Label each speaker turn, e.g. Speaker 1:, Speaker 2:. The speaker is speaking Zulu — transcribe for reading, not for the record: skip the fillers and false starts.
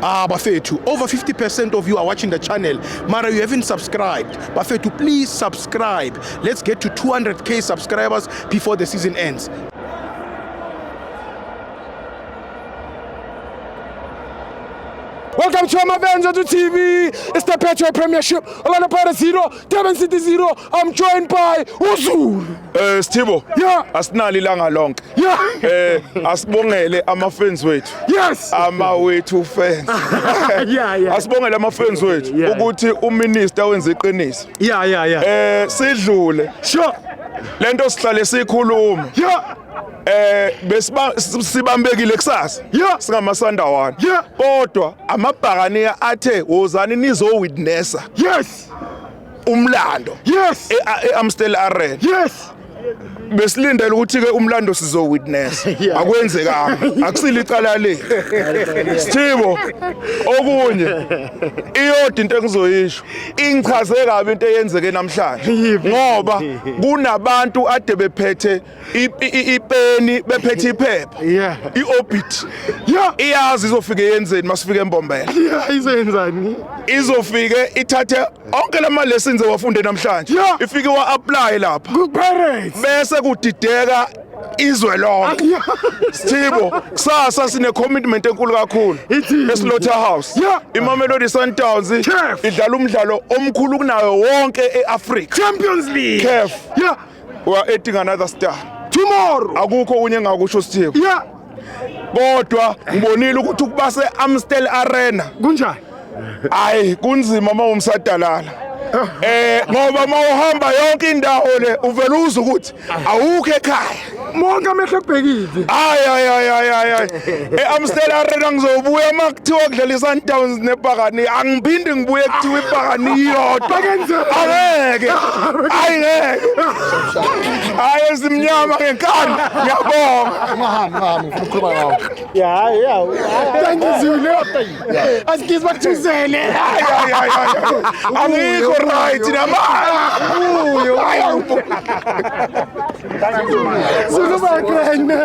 Speaker 1: Bafethu, over 50% of you are watching the channel. Mara, you haven't subscribed. Bafethu, please subscribe. Let's get to 200k subscribers before the season ends.
Speaker 2: Welcome to Amavenza to TV. It's the Petro Premiership. Orlando Pirates 0, Durban City 0. I'm joined by Uzulu.
Speaker 3: Sithibo.
Speaker 2: Yeah.
Speaker 3: Asinali ilanga lonke.
Speaker 2: Yeah.
Speaker 3: Asibongele ama-fans wethu.
Speaker 2: Yes.
Speaker 3: Ama-wethu fans.
Speaker 2: Yeah.
Speaker 3: Asibongele ama-fans wethu
Speaker 2: Yeah.
Speaker 3: ukuthi uminister wenza iqiniso.
Speaker 2: Yeah.
Speaker 3: Sidlule.
Speaker 2: Sure.
Speaker 3: Lento sihlale sikhuluma.
Speaker 2: Yeah.
Speaker 3: Sibambekile kusasa.
Speaker 2: Yeah.
Speaker 3: Singamasandawana.
Speaker 2: Yeah.
Speaker 3: Kodwa amabhakaniya athe wozani nizo witnessa
Speaker 2: Yes.
Speaker 3: umlando.
Speaker 2: Yes.
Speaker 3: eAmstel Arena.
Speaker 2: Yes.
Speaker 3: Besilindele ukuthi ke umlando sizo witness akwenzekanga akusile icala le Sithibo okunye iyodi into engizoyisho ingichaze kabi into eyenzeke namhlanje ngoba kunabantu ade bephethe ipeni bephethe iphepha iOrbit iyazi izofika yenzeni masifika eMbombela
Speaker 2: Izenzani?
Speaker 3: izofike ithathe onke lama lessons ewafunde namhlanje ifike wa apply lapha
Speaker 2: Good parents.
Speaker 3: bese kudideka izwe lonke Sithibo kusasa sine commitment enkulu kakhulu eSlaughterhouse iMamelodi Sundowns idlala umdlalo omkhulu kunayo wonke eAfrica
Speaker 2: Champions League.
Speaker 3: CAF we are adding another star
Speaker 2: Tomorrow.
Speaker 3: akukho unye engakusho Sithibo kodwa ngibonile ukuthi ukubase Amstel Arena
Speaker 2: Kunjani?
Speaker 3: hayi kunzima mawumsadalala ngoba mawuhamba yonke indawo le uvela uza ukuthi awukho ekhaya
Speaker 2: Monke amehlo ebhekile.
Speaker 3: ay eAmstel Arena ngizobuya makuthiwa kudlala iSundowns neBhakani angiphindi ngibuye kuthiwa iBhakani iyodwa angeke hayi simnyama ngenkani ngiyabonga
Speaker 2: Thank you Zulu. Askiz bakuthuzele.
Speaker 3: angikho right namanje
Speaker 2: Zulu bakwena.